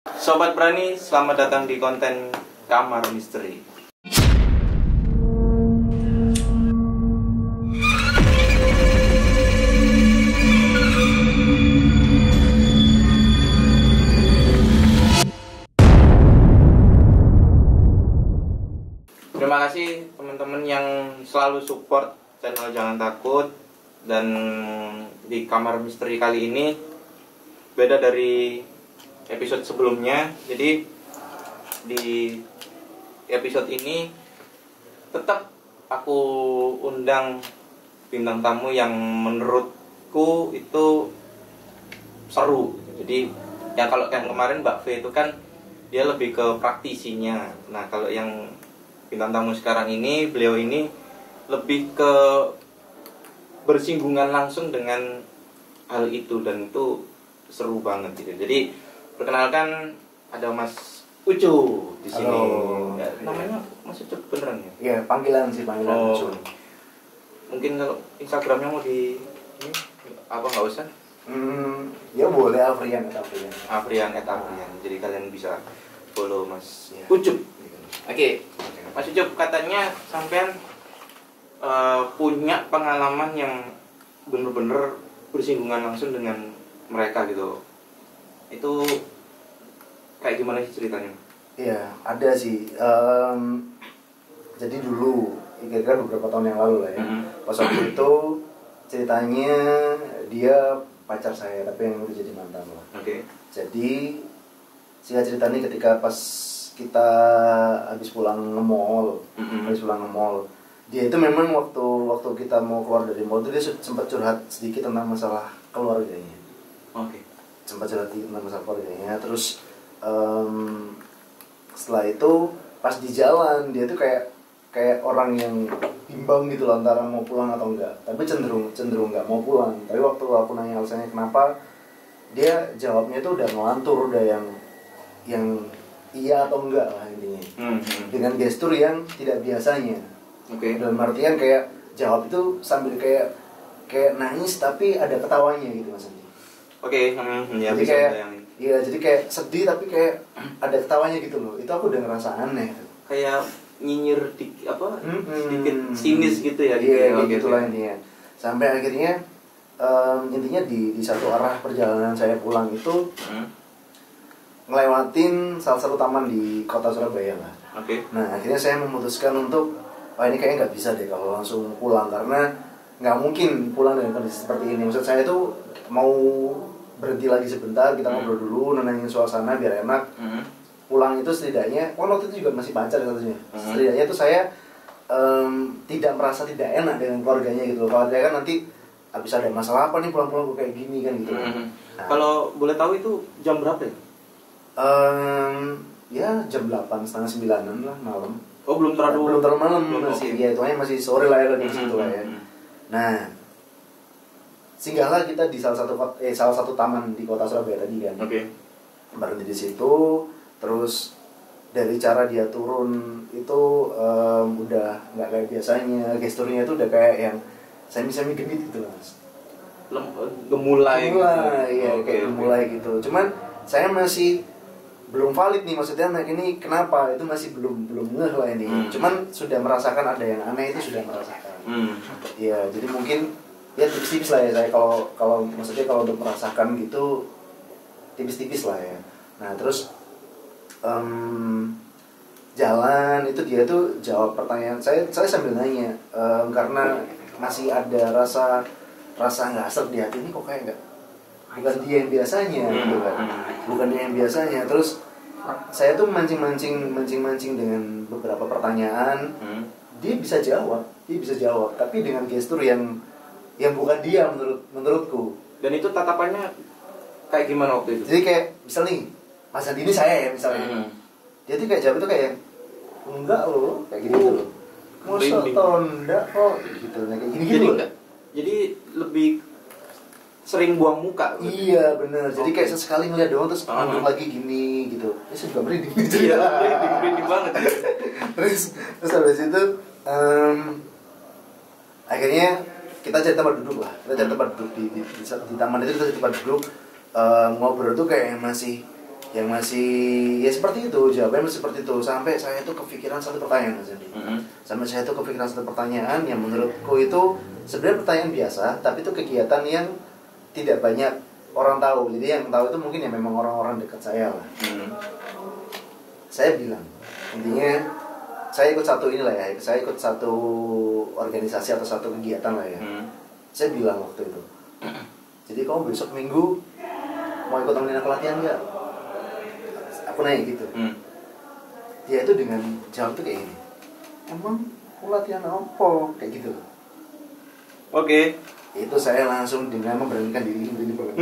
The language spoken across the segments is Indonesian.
Sobat Berani, selamat datang di konten Kamar Misteri. Terima kasih teman-teman yang selalu support channel Jangan Takut. Dan di Kamar Misteri kali ini beda dari episode sebelumnya. Jadi di episode ini tetap aku undang bintang tamu yang menurutku itu seru. Jadi ya kalau yang kemarin Mbak V itu kan dia lebih ke praktisinya. Nah kalau yang bintang tamu sekarang ini, beliau ini lebih ke bersinggungan langsung dengan hal itu, dan itu seru banget gitu. Jadi perkenalkan, ada Mas Ucu di sini. Ya, namanya Mas Ucu beneran ya? Iya, panggilan Ucu. Mungkin kalau Instagramnya mau di ini apa nggak usah? Ya boleh, Afrian. Afrian. Jadi kalian bisa follow Mas Ucup. Oke. Mas Ucup, katanya sampean punya pengalaman yang bener-bener bersinggungan langsung dengan mereka gitu. Itu kayak gimana sih ceritanya? Iya, ada sih. Jadi dulu, kira-kira beberapa tahun yang lalu lah ya. Pas waktu itu ceritanya dia pacar saya, tapi yang udah jadi mantan lah. Oke. Jadi singkat ceritanya ketika pas kita habis pulang nge-mall, dia itu memang waktu kita mau keluar dari mall itu dia sempat curhat sedikit tentang masalah keluarganya. Oke. Sempat curhat tentang masalah keluarganya. Terus setelah itu pas di jalan dia tuh kayak orang yang bimbang gitu loh antara mau pulang atau enggak. Tapi cenderung nggak mau pulang. Tapi waktu aku nanya alasannya kenapa, dia jawabnya tuh udah ngelantur, udah yang iya atau enggak lah intinya. Dengan gestur yang tidak biasanya. Oke. Dalam artian kayak jawab itu sambil kayak nangis tapi ada ketawanya gitu Mas Andi. Oke. Ya, jadi kayak jadi kayak sedih tapi kayak ada ketawanya gitu loh. Itu aku udah ngerasa aneh tuh. Kayak nyinyir sedikit sinis gitu ya. Iya, gitu lah intinya. Sampai akhirnya intinya di satu arah perjalanan saya pulang itu ngelewatin salah satu taman di kota Surabaya lah. Oke. Nah akhirnya saya memutuskan untuk ini kayaknya nggak bisa deh kalau langsung pulang, karena nggak mungkin pulang dengan kondisi seperti ini. Maksud saya itu mau berhenti lagi sebentar, kita ngobrol dulu, nenangin suasana biar enak. Pulang itu setidaknya, waktu itu juga masih pacar katanya. Setidaknya itu saya tidak merasa tidak enak dengan keluarganya gitu. Kalau dia kan nanti habis ada masalah apa nih pulang-pulang kayak gini kan gitu. Nah, kalau boleh tahu itu jam berapa ya? Ya jam 8, setengah 9-an lah malam. Oh belum terlalu malam masih. Ya itu masih sore lah ya di situ lah ya. Nah, singgahlah kita di salah satu taman di kota Surabaya tadi kan. Oke. Berhenti di situ, terus dari cara dia turun itu udah nggak kayak biasanya, gesturnya itu udah kayak yang semi genit gitu Mas. Gemulai gitu. Iya, kayak gemulai gitu. Cuman saya masih belum valid nih, maksudnya anak ini kenapa, itu masih belum ngeh lah ini. Cuman sudah merasakan ada yang aneh, itu sudah merasakan. Iya, jadi mungkin ya tipis-tipis lah ya saya kalau maksudnya kalau untuk merasakan gitu tipis-tipis lah ya. Nah terus jalan itu dia tuh jawab pertanyaan saya sambil nanya, karena masih ada rasa nggak asal di hati ini, kok kayak nggak, bukan dia yang biasanya gitu kan, bukan dia yang biasanya. Terus saya tuh mancing dengan beberapa pertanyaan. Dia bisa jawab tapi dengan gestur yang bukan dia menurutku. Dan itu tatapannya kayak gimana waktu itu? Jadi kayak misal nih Mas Andi ini saya ya misalnya, dia tuh kayak jawab itu kayak enggak loh, kayak gini gitu loh, masa tau enggak kok gitu, kayak gini loh. Jadi lebih sering buang muka. Iya benar. Jadi kayak sesekali ngeliat doang terus nunduk lagi gini gitu. Ini saya juga merinding. Iya, merinding banget. terus habis itu akhirnya kita cari tempat duduk lah. Kita cari tempat duduk di taman itu, kita cari tempat duduk, ngobrol tuh kayak masih yang masih ya seperti itu, jawabannya masih seperti itu, sampai saya itu kepikiran satu pertanyaan Mas Andi. Sampai saya itu kepikiran satu pertanyaan yang menurutku itu sebenarnya pertanyaan biasa, tapi itu kegiatan yang tidak banyak orang tahu. Jadi yang tahu itu mungkin ya memang orang-orang dekat saya lah. Saya bilang, intinya saya ikut satu inilah ya, saya ikut satu organisasi atau satu kegiatan lah ya. Saya bilang waktu itu, jadi kamu besok Minggu mau ikut temenin aku latihan nggak? Aku nanya gitu. Dia itu dengan jawab tuh kayak gini, emang aku latihan apa? Kayak gitu. Oke. Itu saya langsung dengan memberanikan diri ini banget.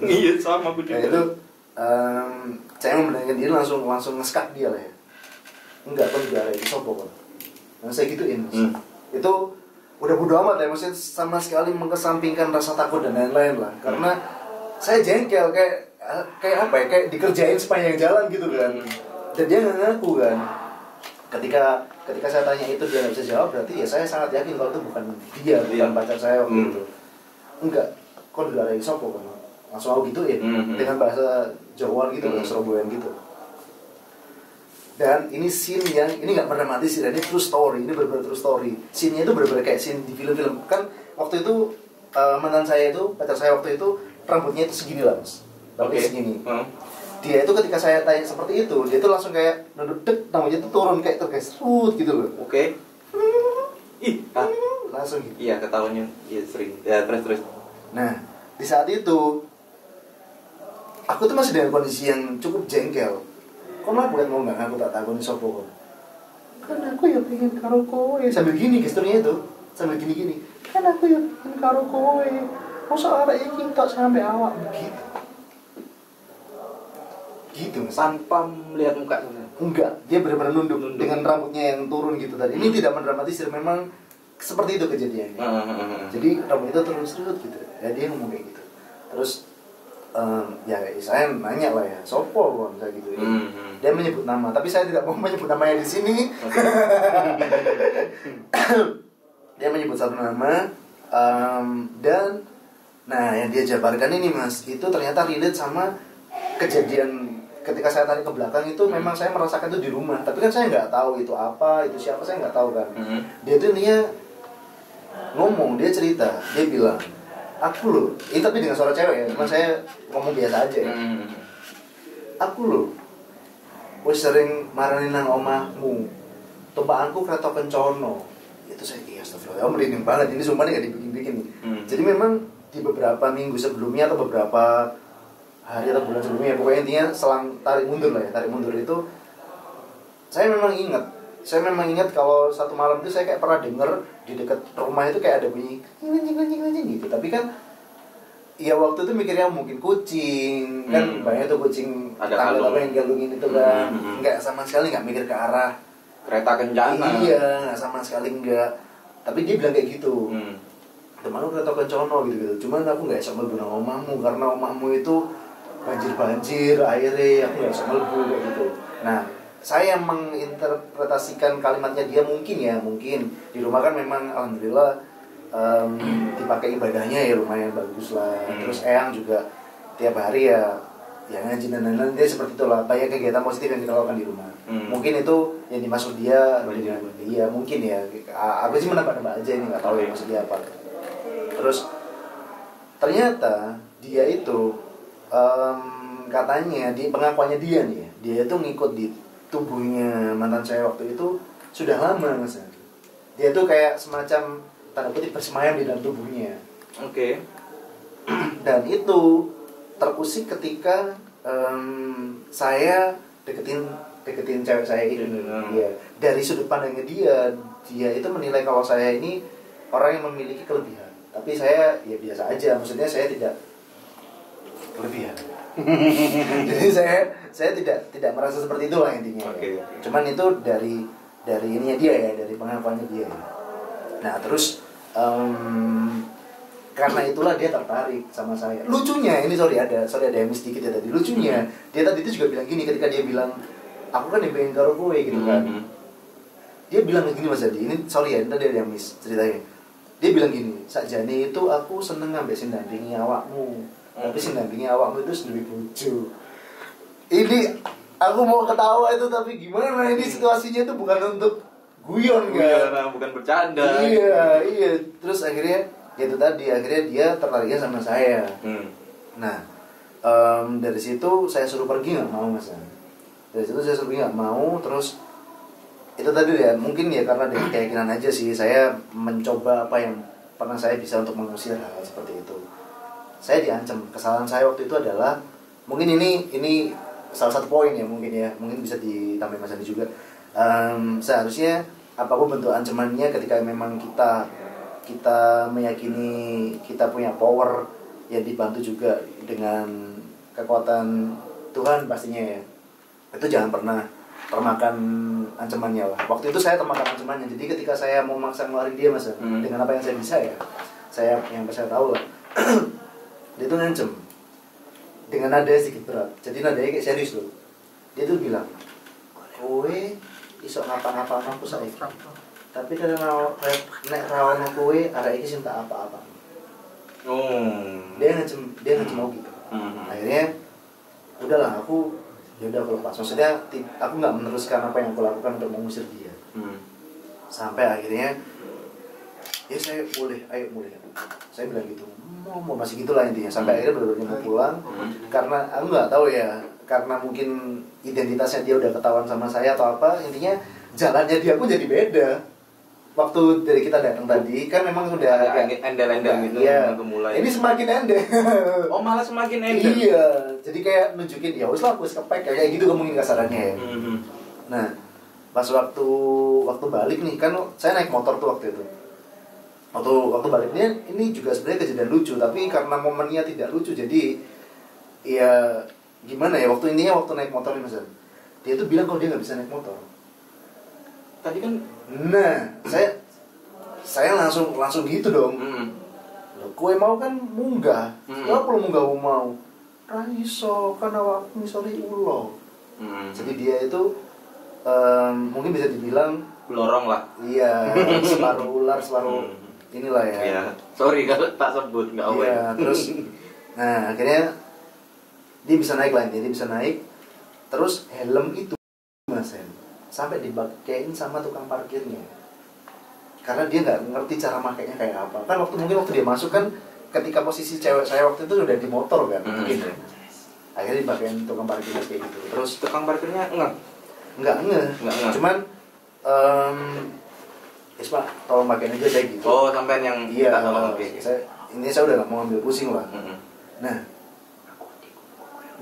Iya sama aku juga. Itu saya memberanikan diri langsung nge-skak dia lah ya. Enggak, kan juga ada di sopo kan. Nah saya gituin Mas. Itu udah bodo amat ya, maksudnya sama sekali mengesampingkan rasa takut dan lain-lain lah. Karena saya jengkel kayak apa ya, kayak dikerjain sepanjang jalan gitu kan. Dan dia nggak ngaku kan. Ketika saya tanya itu dia nggak bisa jawab, berarti ya saya sangat yakin kalau itu bukan dia, bukan pacar saya waktu itu. Enggak, kok udah ada sopo kan. Langsung aku gituin dengan bahasa Jawa gitu, bahasa Surabayaan gitu. Dan ini scene yang ini nggak dramatis, ini true story, ini benar-benar true story. Scene-nya itu benar-benar kayak scene di film-film. Kan waktu itu mantan saya itu, pacar saya waktu itu rambutnya itu segini lah Mas, rambutnya segini. Dia itu ketika saya tanya seperti itu, dia itu langsung kayak nunduk dek, rambutnya itu turun kayak tergesrut gitu loh. Oke. Langsung gitu. Iya, ketahuannya iya sering. Ya terus. Nah, di saat itu aku tuh masih dengan kondisi yang cukup jengkel. Kok lah bukan ngomong aku tak takoni sopo kok. Kan aku ya pengen karo kowe sambil gini gesturnya itu, sambil gini-gini. Kan aku ya pengen karo kowe. Masa arek iki tok sampai awak begitu. Gitu Mas. Tanpa melihat muka sebenarnya. Enggak, dia benar-benar nunduk dengan rambutnya yang turun gitu tadi. Ini tidak mendramatisir, memang seperti itu kejadiannya. Jadi rambut itu turun serut gitu. Ya dia ngomong kayak gitu. Terus ya saya nanya lah ya, sopo kok misalnya gitu. Dia menyebut nama, tapi saya tidak mau menyebut namanya di sini. Dia menyebut satu nama, dan nah yang dia jabarkan ini Mas, itu ternyata relate sama kejadian ketika saya tarik ke belakang itu. Memang saya merasakan itu di rumah, tapi kan saya nggak tahu itu apa, itu siapa, saya nggak tahu kan. Dia tuh intinya ngomong, dia cerita, dia bilang, aku loh, ini tapi dengan suara cewek ya, cuma saya ngomong biasa aja ya. Aku loh, wis sering marani nang omahmu, tumpakanku kereta kencono. Itu saya astagfirullah, merinding banget, ini sumpah nggak dibikin-bikin nih. Jadi memang di beberapa minggu sebelumnya atau beberapa hari atau bulan sebelumnya, pokoknya intinya selang tarik mundur lah ya, tarik mundur itu saya memang ingat kalau satu malam itu saya kayak pernah denger di dekat rumah itu kayak ada bunyi anjing gitu. Tapi kan ya waktu itu mikirnya mungkin kucing kan, banyak tuh kucing ada yang galungin itu kan. Nggak sama sekali nggak mikir ke arah kereta kencana. Iya, nggak sama sekali nggak. Tapi dia bilang kayak gitu. Teman lu kereta kencono gitu. Cuman aku nggak bisa mlebu nang omahmu karena omahmu itu banjir airnya, aku nggak bisa mlebu kayak gitu. Nah, saya menginterpretasikan kalimatnya dia mungkin di rumah kan memang alhamdulillah dipakai ibadahnya ya, lumayan bagus lah. Terus Eyang juga tiap hari ya ngaji dan lain-lain, dia seperti itulah, banyak kegiatan positif yang kita lakukan di rumah. Mungkin itu yang dimaksud dia dengan, iya mungkin ya, aku sih menebak-nebak aja, ini nggak tahu ya maksud dia apa. Terus ternyata dia itu katanya di pengakuannya dia nih, dia itu ngikut di tubuhnya mantan saya waktu itu sudah lama Mas. Dia tuh kayak semacam tanda kutip bersemayam di dalam tubuhnya. Oke. Dan itu terusik ketika saya deketin cewek saya ini. Dia dari sudut pandangnya dia itu menilai kalau saya ini orang yang memiliki kelebihan. Tapi saya ya biasa aja, maksudnya saya tidak kelebihan. Jadi saya tidak merasa seperti itulah intinya. Okay. Cuman itu dari ininya dia ya, dari pengakuannya dia. Nah terus karena itulah dia tertarik sama saya. Lucunya ini sorry ada yang sedikit ya tadi. Lucunya dia tadi itu juga bilang gini ketika dia bilang aku kan yang pengen karo kowe gitu kan. Dia bilang gini Mas Adi, ini sorry ya, tadi ada yang miss ceritanya. Dia bilang gini, sakjane itu aku seneng ngambil sing dampingi awakmu. Tapi sing dampingi awakmu itu sendiri bojo. ini aku mau ketawa itu tapi gimana ini situasinya itu bukan untuk guyon kan? Bukan bercanda. Iya. Terus akhirnya ya itu tadi akhirnya dia tertariknya sama saya. Nah dari situ saya suruh pergi nggak mau mas. Dari situ saya suruh pergi nggak mau terus itu tadi ya mungkin ya karena dari keyakinan aja sih saya mencoba apa yang pernah saya bisa untuk mengusir hal seperti itu. Saya diancam. Kesalahan saya waktu itu adalah mungkin ini salah satu poin ya mungkin bisa ditambahin Mas Andi juga. Seharusnya apapun bentuk ancamannya ketika memang kita meyakini kita punya power yang dibantu juga dengan kekuatan Tuhan pastinya ya. Itu jangan pernah termakan ancamannya lah. Waktu itu saya termakan ancamannya. Jadi ketika saya mau maksa ngeluarin dia mas, dengan apa yang saya bisa ya, saya tahu lah. Dia tuh ngancem dengan nada sedikit berat. Jadi nadanya kayak serius loh. Dia tuh bilang, kowe iso ngapa-ngapa aku saiki. Tapi kalau nek rawan kowe arek iki sing tak apa-apa. Dia ngancem mau gitu. Akhirnya udahlah aku ya udah aku lepas. Maksudnya aku nggak meneruskan apa yang aku lakukan untuk mengusir dia. Sampai akhirnya ya saya boleh, ayo boleh. Saya bilang gitu, mau masih gitulah intinya. Sampai akhirnya benar-benar mau pulang karena aku nggak tahu ya, karena mungkin identitasnya dia udah ketahuan sama saya atau apa. Intinya jalannya dia pun jadi beda. Waktu dari kita datang tadi kan memang udah agak endel-endel gitu mulai. Ini semakin endel. Oh malah semakin endel. Iya, jadi kayak nunjukin ya wis lah aku kepek kayak gitu mungkin kasarannya ya. Nah, pas waktu balik nih kan saya naik motor tuh waktu itu. Waktu baliknya ini juga sebenarnya kejadian lucu tapi karena momennya tidak lucu jadi ya gimana ya waktu naik motor nih Mas. Dia tuh bilang kalau dia nggak bisa naik motor. Tadi kan saya langsung gitu dong. Loh, kowe mau kan munggah. Ya perlu munggah mau. Ra iso kan awakmu misore ulo. Jadi dia itu mungkin bisa dibilang lorong lah. Iya, separuh ular, separuh inilah ya. Iya. Sorry kalau tak sebut enggak aware. Iya, terus nah akhirnya dia bisa naik lah, dia bisa naik. Terus helm itu Mas sampai dipakein sama tukang parkirnya karena dia nggak ngerti cara makainya kayak apa kan waktu dia masuk kan ketika posisi cewek saya waktu itu udah di motor kan gitu. Akhirnya dipakein tukang parkirnya kayak gitu terus tukang parkirnya nggak cuman Pak tolong pakein aja saya gitu. Oh sampean yang iya saya udah nggak mau ambil pusing lah. Nah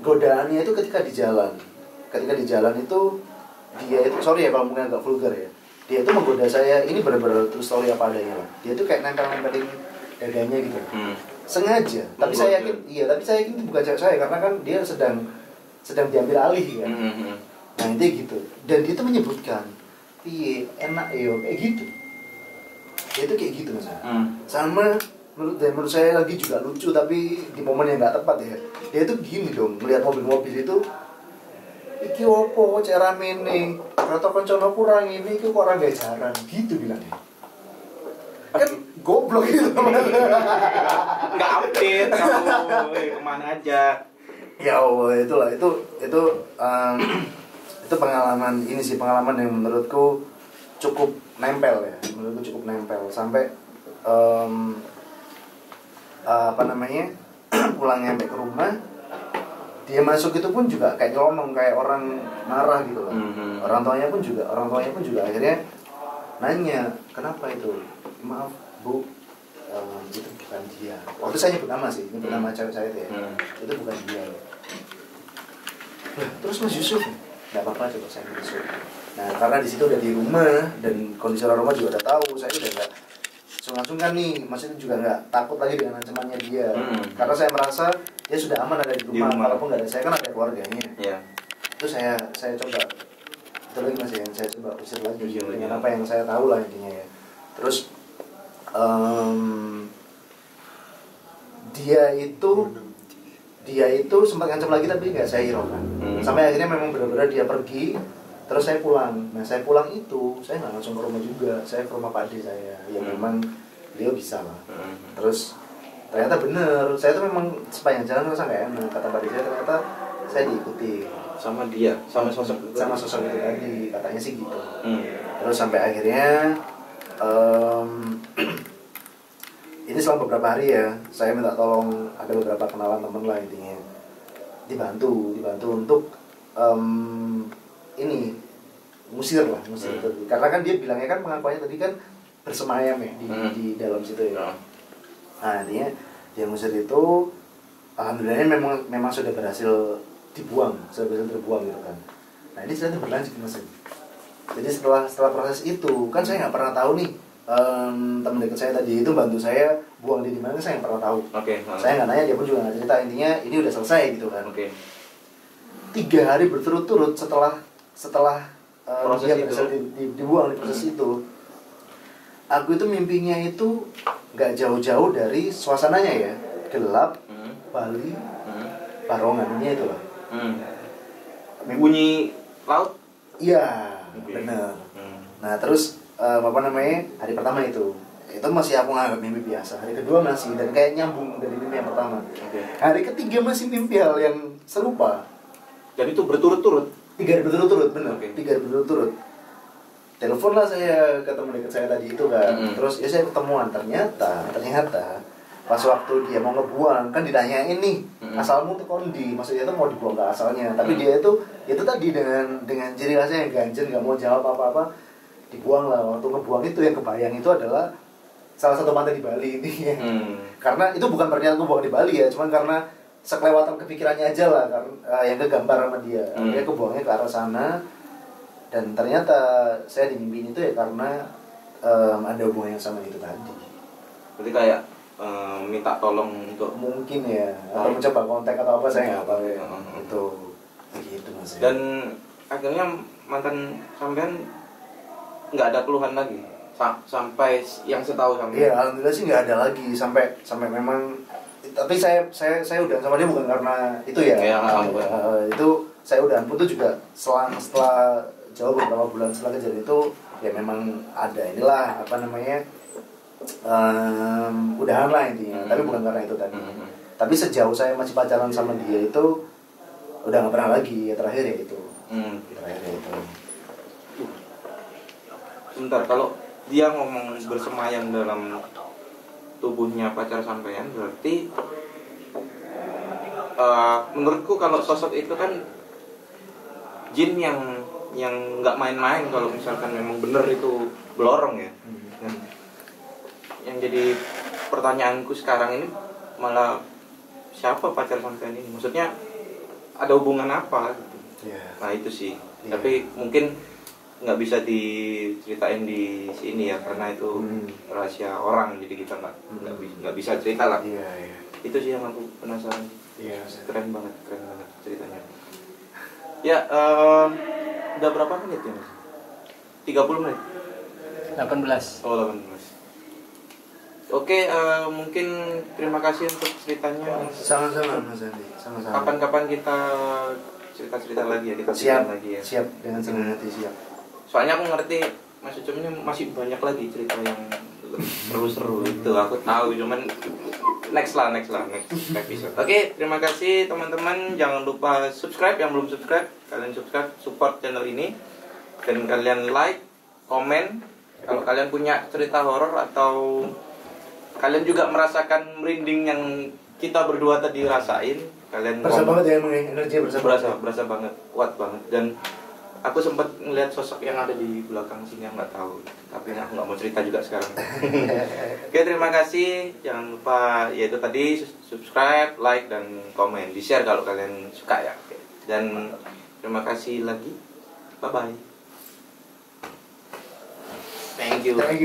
godaannya itu ketika di jalan itu dia itu sorry ya kalau mungkin agak vulgar ya, dia itu menggoda saya ini benar-benar true story apa adanya lah. Dia itu kayak nempelin dadanya gitu sengaja tapi saya yakin itu bukan cewek saya karena kan dia sedang diambil alih kan. Nah itu gitu dan dia itu menyebutkan iya enak yo kayak gitu. Dia itu kayak gitu mas. Sama menurut saya lagi juga lucu tapi di momen yang nggak tepat ya. Dia itu gini dong melihat mobil-mobil itu iki opo cara mene kata koncono kurang ini iki kok ora gawe jaran gitu bilangnya kan goblok gitu nggak update kamu kemana aja ya Allah itulah itu pengalaman yang menurutku cukup nempel ya sampai pulang nyampe ke rumah dia masuk itu pun juga kayak nyelonong kayak orang marah gitu loh. Orang tuanya pun juga akhirnya nanya kenapa itu, maaf bu itu bukan dia. Waktu saya nyebut nama sih, nyebut nama cewek saya itu ya, itu bukan dia loh. Terus Mas Yusuf nggak apa-apa coba saya masuk. Nah karena di situ udah di rumah dan kondisi orang rumah juga udah tahu saya udah nggak sungkan-sungkan nih, maksudnya juga nggak takut lagi dengan ancamannya dia. Karena saya merasa dia sudah aman ada di rumah. Walaupun nggak ada saya kan ada keluarganya. Itu saya coba itu lagi mas ya, saya coba usir lagi dengan apa yang saya tahu lah intinya ya. Terus dia itu sempat ngancam lagi tapi nggak saya hiraukan. Sampai akhirnya memang benar-benar dia pergi. Terus saya pulang. Nah saya pulang itu saya nggak langsung ke rumah juga, saya ke rumah Pak Ade saya. Ya memang beliau bisa lah. Terus ternyata bener, saya tuh memang sepanjang jalan merasa nggak enak. Kata Pak Ade saya ternyata saya diikuti sama dia, sama sosok itu. Sama sosok itu tadi, katanya sih gitu. Hmm. Terus sampai akhirnya ini selama beberapa hari ya, saya minta tolong, ada beberapa kenalan temen lah intinya, dibantu untuk ini ngusir itu. Karena kan dia bilangnya kan pengakuannya tadi kan bersemayam ya di dalam situ ya. Nah intinya dia ngusir itu, alhamdulillahnya memang sudah berhasil terbuang gitu kan. Nah ini sudah berlanjut Mas. Jadi setelah proses itu kan saya nggak pernah tahu nih, teman dekat saya tadi itu bantu saya buang dia di mana, saya nggak pernah tahu. Saya nggak nanya, dia pun juga nggak cerita. Intinya ini udah selesai gitu kan. 3 hari berturut-turut setelah proses dia itu berhasil dibuang di proses itu, aku itu mimpinya itu nggak jauh-jauh dari suasananya ya, gelap, Bali, Barongan, ini itu lah. Bunyi laut? Iya, bener. Nah terus apa namanya, hari pertama itu masih aku nganggap mimpi biasa. Hari kedua masih, dan kayak nyambung dari mimpi yang pertama. Hari ketiga masih mimpi hal yang serupa. Dan itu berturut-turut? 3 hari berturut-turut, bener. 3 hari berturut-turut. Telepon lah saya ke teman dekat saya tadi itu kan. Terus ya saya ketemuan, ternyata pas waktu dia mau ngebuang kan ditanyain nih, asalmu tuh kondi, maksudnya itu mau dibuang ke asalnya. Tapi dia itu tadi dengan ciri khasnya yang ganjen, nggak mau jawab apa-apa, dibuang lah. Waktu ngebuang itu yang kebayang itu adalah salah satu pantai di Bali ini. Karena itu bukan berarti aku buang di Bali ya, cuman karena sekelewatan kepikirannya aja lah, yang kegambar sama dia. Dia kebuangnya ke arah sana, dan ternyata saya dimimpiin itu ya karena ada hubungan yang sama itu tadi. Berarti kayak minta tolong untuk mungkin ya, atau mencoba kontak atau apa, saya nggak tahu ya. Itu begitu Mas. Dan akhirnya mantan sampean nggak ada keluhan lagi sampai yang setahu sampean? Iya, alhamdulillah sih nggak ada lagi sampai memang. Tapi saya udah sama dia bukan karena itu ya. Itu saya udah ampun tuh juga setelah jauh beberapa bulan setelah kejadian itu ya, memang ada inilah apa namanya, udahan lah intinya. Tapi bukan karena itu tadi. Tapi sejauh saya masih pacaran sama dia itu udah nggak pernah lagi, ya terakhir ya itu. Terakhir ya itu. Sebentar, kalau dia ngomong bersemayam dalam tubuhnya pacar sampean, berarti menurutku kalau sosok itu kan jin yang nggak main-main. Kalau misalkan memang bener itu belorong ya. Dan yang jadi pertanyaanku sekarang ini malah, siapa pacar sampean ini? Maksudnya ada hubungan apa gitu. Nah itu sih. Tapi mungkin nggak bisa diceritain di sini ya, karena itu rahasia orang, jadi kita nggak bisa cerita lah. Itu sih yang aku penasaran. Keren banget ceritanya. Ya, udah berapa menit ya Mas? 30 menit? 18. Oh 18. Oke, mungkin terima kasih untuk ceritanya. Sama-sama Mas Andi, sama-sama. Kapan-kapan kita cerita-cerita lagi ya, kita siap lagi ya. Siap, dengan senang hati siap. Soalnya aku ngerti Mas Ucem ini masih banyak lagi cerita yang seru-seru itu, aku tahu, cuman next episode. Oke, terima kasih teman-teman. Jangan lupa subscribe, yang belum subscribe, kalian subscribe, support channel ini, dan kalian like, komen. Kalau kalian punya cerita horor atau kalian juga merasakan merinding yang kita berdua tadi rasain, kalian berasa banget ya, energi berasa banget, kuat banget. Dan aku sempat ngeliat sosok yang ada di belakang sini yang nggak tahu, tapi aku nggak mau cerita juga sekarang. Oke, terima kasih. Jangan lupa yaitu tadi subscribe, like, dan komen, di share kalau kalian suka ya. Oke. Dan terima kasih lagi. Bye bye. Thank you.